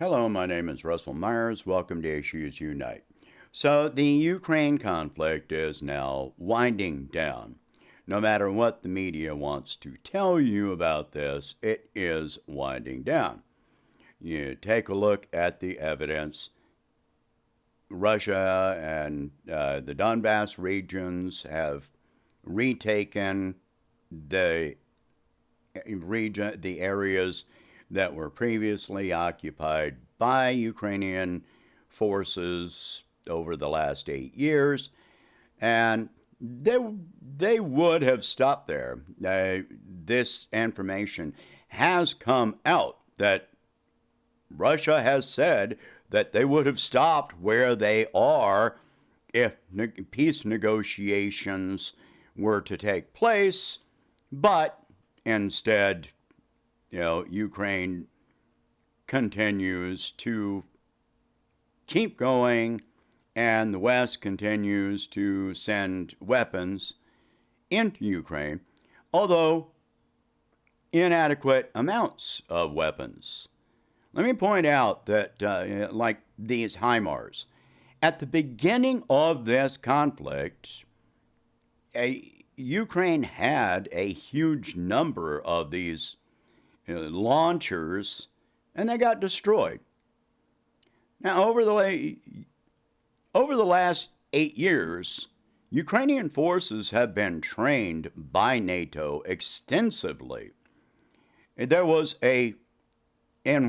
Hello, my name is Russell Myers. Welcome to Issues Unite. So, the Ukraine conflict is now winding down. No matter what the media wants to tell you about this, it is winding down. You take a look at the evidence. Russia and the Donbass regions have retaken the the areas that were previously occupied by Ukrainian forces over the last 8 years, and they would have stopped there. This information has come out that Russia has said that they would have stopped where they are if peace negotiations were to take place, but instead, Ukraine continues to keep going, and the West continues to send weapons into Ukraine, although inadequate amounts of weapons. Let me point out that, like these HIMARS, at the beginning of this conflict, Ukraine had a huge number of these launchers, and they got destroyed. Now, over the last 8 years, Ukrainian forces have been trained by NATO extensively. In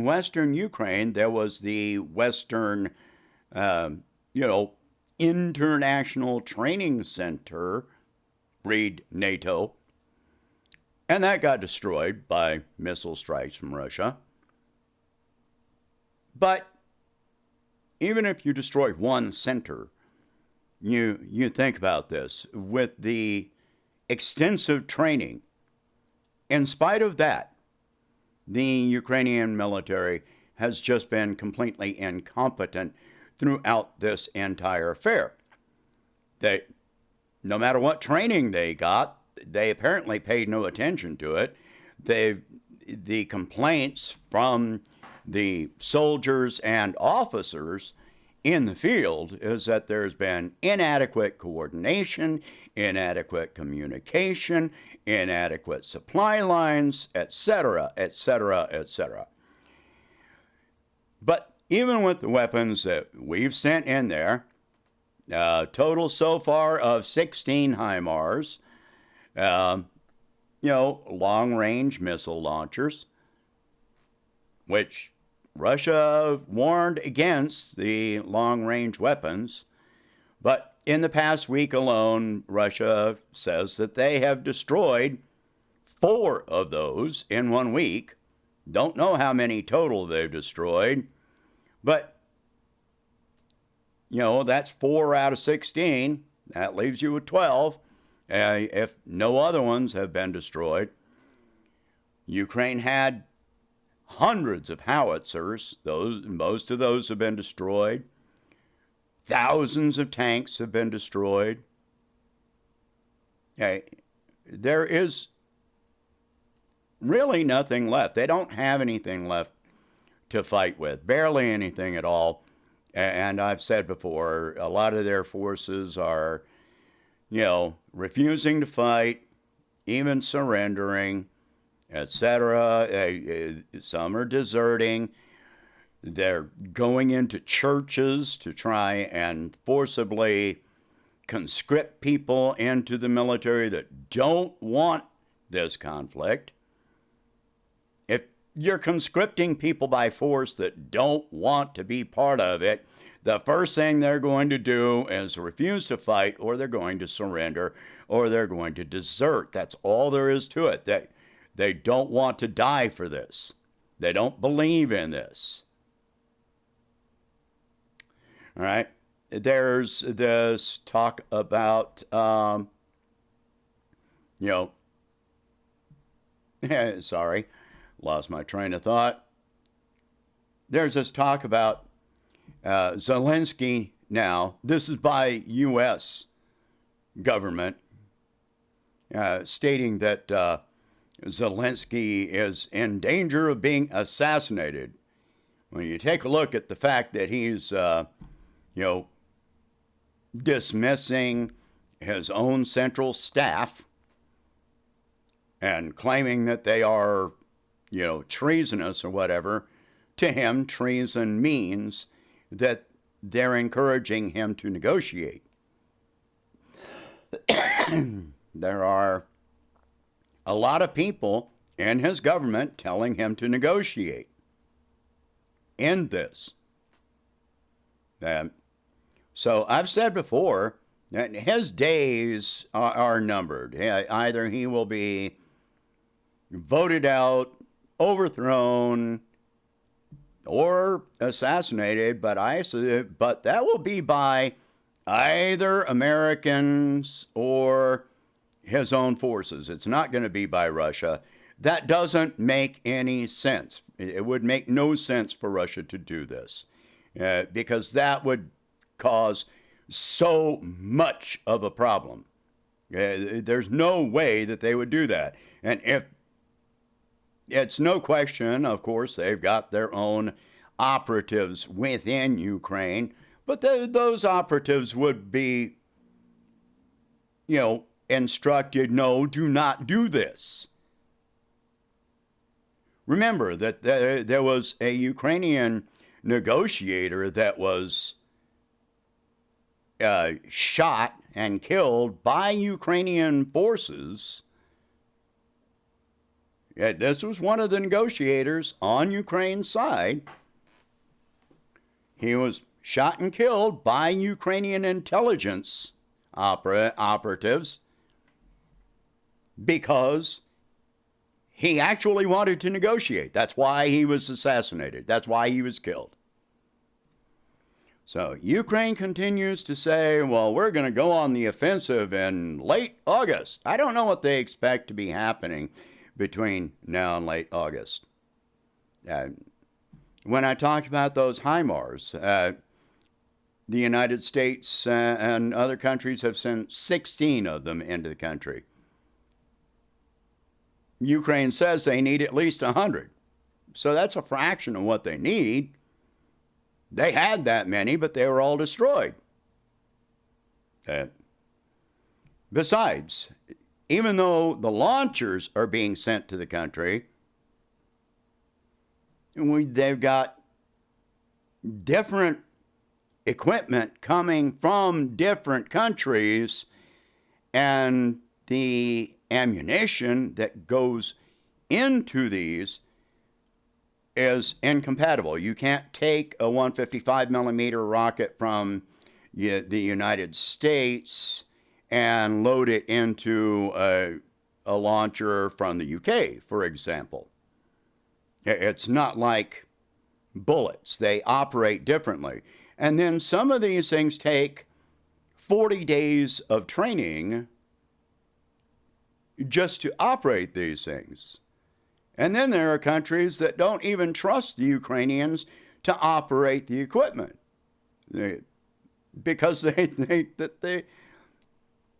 Western Ukraine, there was the Western, International Training Center, read NATO, and that got destroyed by missile strikes from Russia. But even if you destroy one center, you think about this, with the extensive training, in spite of that, the Ukrainian military has just been completely incompetent throughout this entire affair. No matter what training they got, they apparently paid no attention to it. The complaints from the soldiers and officers in the field is that there's been inadequate coordination, inadequate communication, inadequate supply lines, etc., etc., etc. But even with the weapons that we've sent in there, total so far of 16 HIMARS, long-range missile launchers, which Russia warned against the long-range weapons. But in the past week alone, Russia says that they have destroyed 4 of those in 1 week. Don't know how many total they've destroyed, but that's 4 out of 16. That leaves you with 12, if no other ones have been destroyed. Ukraine had hundreds of howitzers. Most of those have been destroyed. Thousands of tanks have been destroyed. There is really nothing left. They don't have anything left to fight with, barely anything at all. And I've said before, a lot of their forces are, refusing to fight, even surrendering, etc. Some are deserting. They're going into churches to try and forcibly conscript people into the military that don't want this conflict. If you're conscripting people by force that don't want to be part of it, the first thing they're going to do is refuse to fight, or they're going to surrender, or they're going to desert. That's all there is to it. They don't want to die for this. They don't believe in this. All right. There's this talk about, sorry, lost my train of thought. There's this talk about Zelensky now. This is by U.S. government, stating that Zelensky is in danger of being assassinated. When you take a look at the fact that he's, dismissing his own central staff and claiming that they are, treasonous or whatever, to him, treason means that they're encouraging him to negotiate. There are a lot of people in his government telling him to negotiate. End this. So I've said before that his days are numbered. Either he will be voted out, overthrown, or assassinated, but that will be by either Americans or his own forces. It's not going to be by Russia. That doesn't make any sense. It would make no sense for Russia to do this, because that would cause so much of a problem. There's no way that they would do that. And if it's no question, of course, they've got their own operatives within Ukraine, but those operatives would be, instructed, no, do not do this. Remember that there was a Ukrainian negotiator that was shot and killed by Ukrainian forces. This was one of the negotiators on Ukraine's side. He was shot and killed by Ukrainian intelligence operatives because he actually wanted to negotiate. That's why he was assassinated. That's why he was killed. So Ukraine continues to say, well, we're going to go on the offensive in late August. I don't know what they expect to be happening between now and late August. When I talked about those HIMARS, the United States and other countries have sent 16 of them into the country. Ukraine says they need at least 100. So that's a fraction of what they need. They had that many, but they were all destroyed. Besides, even though the launchers are being sent to the country, they've got different equipment coming from different countries, and the ammunition that goes into these is incompatible. You can't take a 155 millimeter rocket from the United States and load it into a launcher from the UK, for example. It's not like bullets. They operate differently. And then some of these things take 40 days of training just to operate these things. And then there are countries that don't even trust the Ukrainians to operate the equipment because they think that the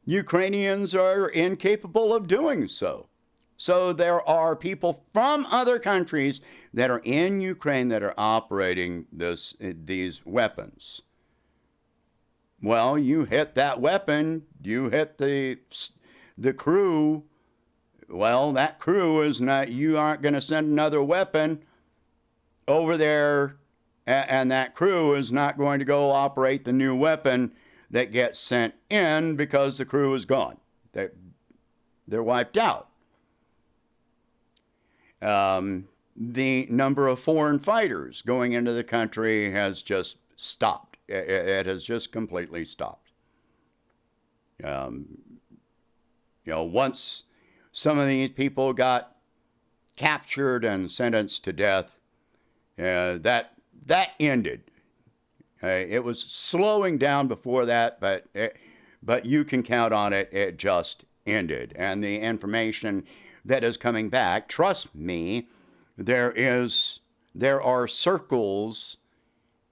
Ukrainians are incapable of doing so. So there are people from other countries that are in Ukraine that are operating these weapons. Well, you hit that weapon, you hit the crew. Well, that crew is not, you aren't going to send another weapon over there, and that crew is not going to go operate the new weapon that gets sent in because the crew is gone. They're wiped out. The number of foreign fighters going into the country has just stopped. It has just completely stopped. Once some of these people got captured and sentenced to death, that ended. It was slowing down before that, but you can count on it. It just ended. And the information that is coming back, trust me, there are circles,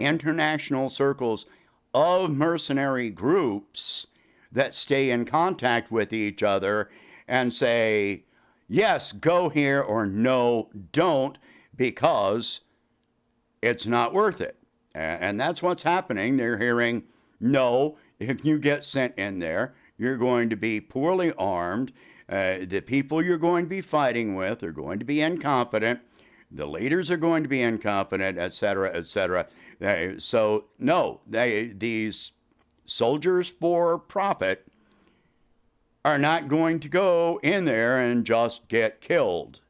international circles of mercenary groups that stay in contact with each other and say, yes, go here, or no, don't, because it's not worth it. And that's what's happening. They're hearing, no, if you get sent in there, you're going to be poorly armed. The people you're going to be fighting with are going to be incompetent. The leaders are going to be incompetent, et cetera, et cetera. So, no, these soldiers for profit are not going to go in there and just get killed,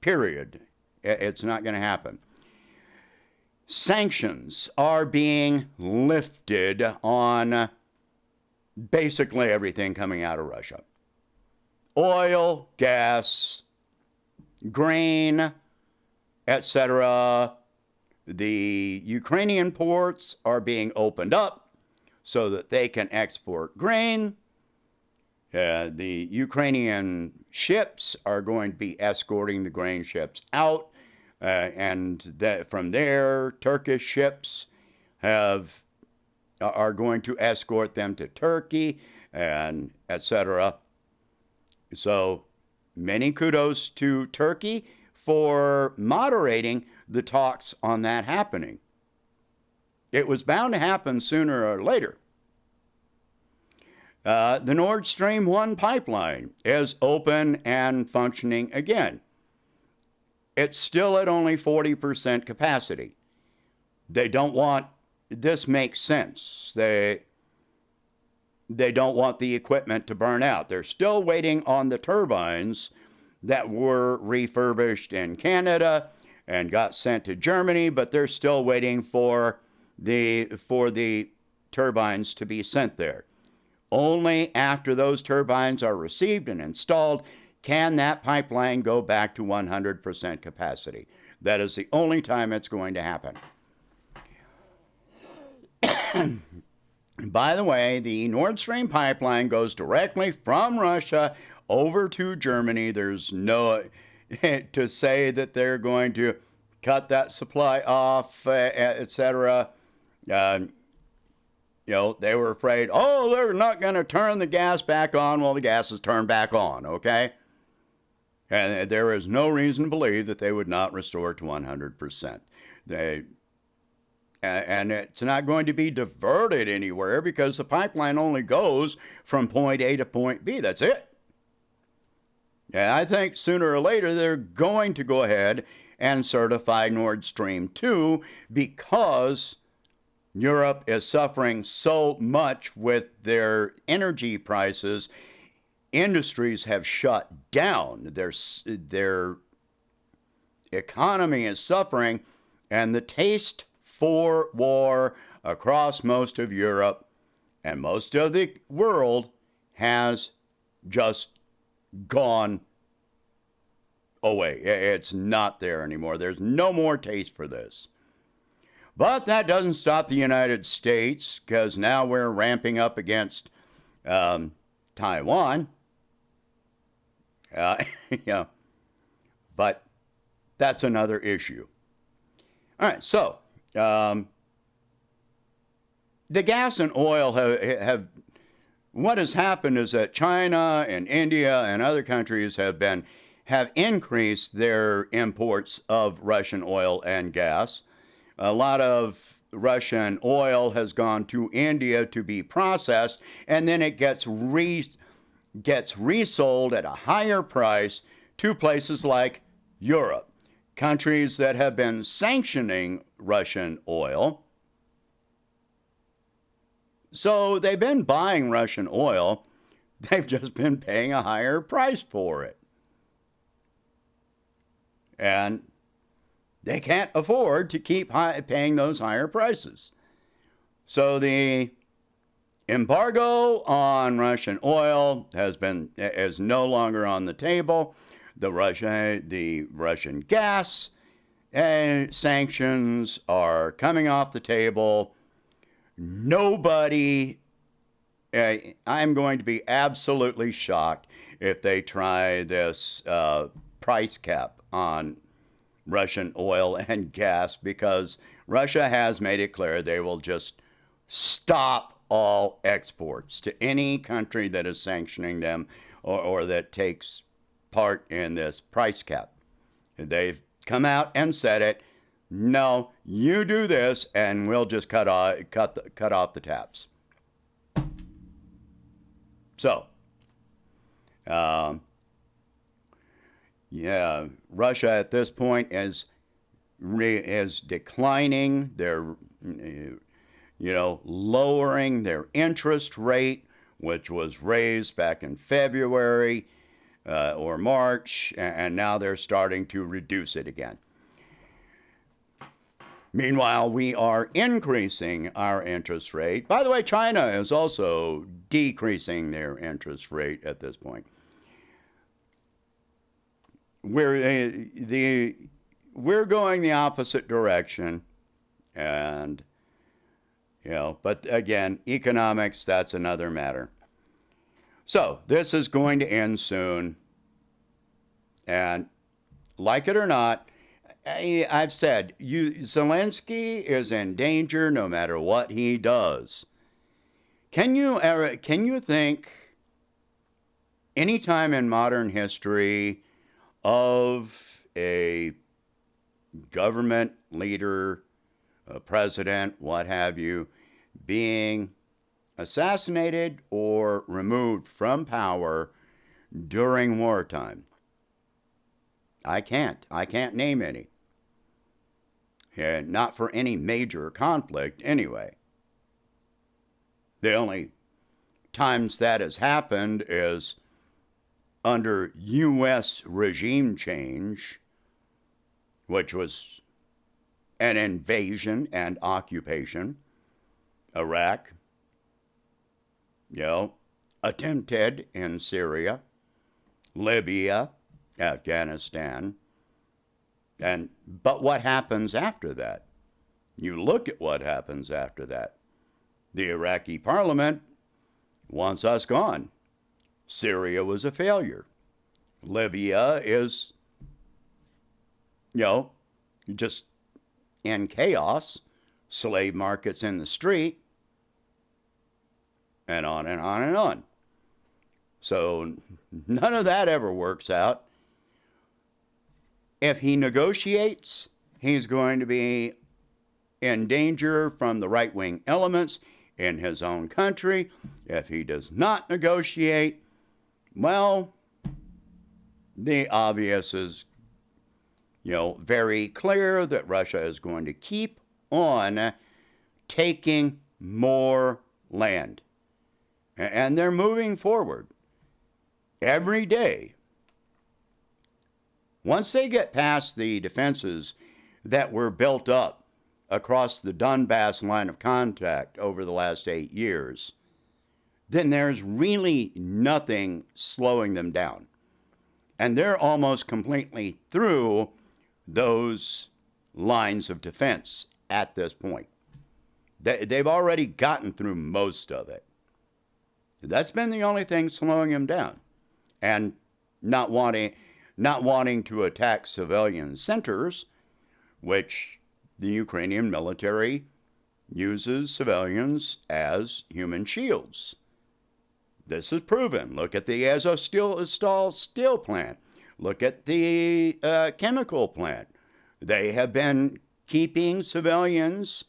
period. It's not going to happen. Sanctions are being lifted on basically everything coming out of Russia. Oil, gas, grain, etc. The Ukrainian ports are being opened up so that they can export grain. The Ukrainian ships are going to be escorting the grain ships out. From there, Turkish ships are going to escort them to Turkey, and etc. So many kudos to Turkey for moderating the talks on that happening. It was bound to happen sooner or later. The Nord Stream 1 pipeline is open and functioning again. It's still at only 40% capacity. They don't want, this makes sense. They don't want the equipment to burn out. They're still waiting on the turbines that were refurbished in Canada and got sent to Germany, but they're still waiting for the turbines to be sent there. Only after those turbines are received and installed can that pipeline go back to 100% capacity. That is the only time it's going to happen. By the way, the Nord Stream pipeline goes directly from Russia over to Germany. There's no, to say that they're going to cut that supply off, etc. They were afraid, they're not going to turn the gas back on. Well, the gas is turned back on, okay? And there is no reason to believe that they would not restore it to 100%. And it's not going to be diverted anywhere because the pipeline only goes from point A to point B. That's it. And I think sooner or later they're going to go ahead and certify Nord Stream 2 because Europe is suffering so much with their energy prices. Industries have shut down. Their economy is suffering, and the taste for war across most of Europe and most of the world has just gone away. It's not there anymore. There's no more taste for this. But that doesn't stop the United States, because now we're ramping up against Taiwan. But that's another issue. All right, so the gas and oil have what has happened is that China and India and other countries have increased their imports of Russian oil and gas. A lot of Russian oil has gone to India to be processed, and then it gets resold at a higher price to places like Europe, countries that have been sanctioning Russian oil. So they've been buying Russian oil. They've just been paying a higher price for it. And they can't afford to keep paying those higher prices. So the embargo on Russian oil is no longer on the table. The Russian gas sanctions are coming off the table. Nobody, I'm going to be absolutely shocked if they try this price cap on Russian oil and gas, because Russia has made it clear they will just stop all exports to any country that is sanctioning them or that takes part in this price cap. They've come out and said it. no, you do this, and we'll just cut off the taps. So, yeah, Russia at this point is declining. They're, lowering their interest rate, which was raised back in February or March, and now they're starting to reduce it again. Meanwhile, we are increasing our interest rate. By the way, China is also decreasing their interest rate at this point. We're going the opposite direction, and but again, economics, that's another matter. So this is going to end soon, and like it or not, I've said, Zelensky is in danger no matter what he does. Can you think any time in modern history of a government leader, a president, what have you, being assassinated or removed from power during wartime? I can't name any. Not for any major conflict, anyway. The only times that has happened is under U.S. regime change, which was an invasion and occupation. Iraq, attempted in Syria, Libya, Afghanistan. But what happens after that? You look at what happens after that. The Iraqi parliament wants us gone. Syria was a failure. Libya is, just in chaos. Slave markets in the street. And on and on and on. So none of that ever works out. If he negotiates, he's going to be in danger from the right-wing elements in his own country. If he does not negotiate, well, the obvious is, very clear that Russia is going to keep on taking more land. And they're moving forward every day. Once they get past the defenses that were built up across the Donbass line of contact over the last 8 years, then there's really nothing slowing them down. And they're almost completely through those lines of defense at this point. They've already gotten through most of it. That's been the only thing slowing them down. And not wanting to attack civilian centers, which the Ukrainian military uses civilians as human shields. This is proven. Look at the Azovstal steel plant. Look at the chemical plant. They have been keeping civilians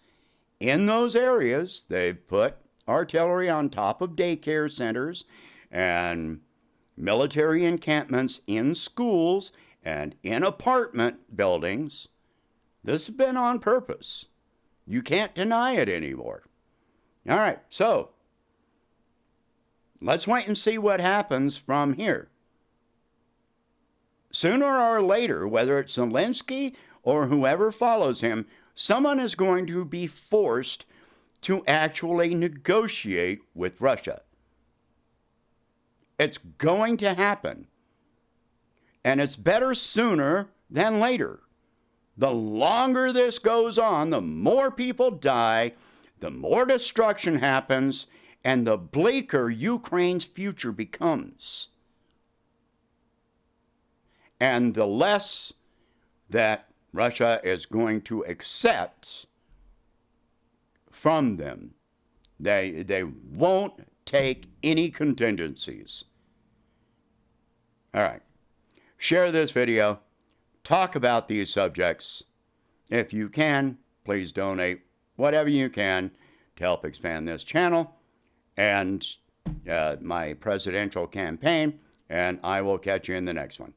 in those areas. They've put artillery on top of daycare centers and military encampments in schools and in apartment buildings. This has been on purpose. You can't deny it anymore. All right, so let's wait and see what happens from here. Sooner or later, whether it's Zelensky or whoever follows him, someone is going to be forced to actually negotiate with Russia. It's going to happen. And it's better sooner than later. The longer this goes on, the more people die, the more destruction happens, and the bleaker Ukraine's future becomes. And the less that Russia is going to accept from them. They won't take any contingencies. All right. Share this video. Talk about these subjects. If you can, please donate whatever you can to help expand this channel and my presidential campaign, and I will catch you in the next one.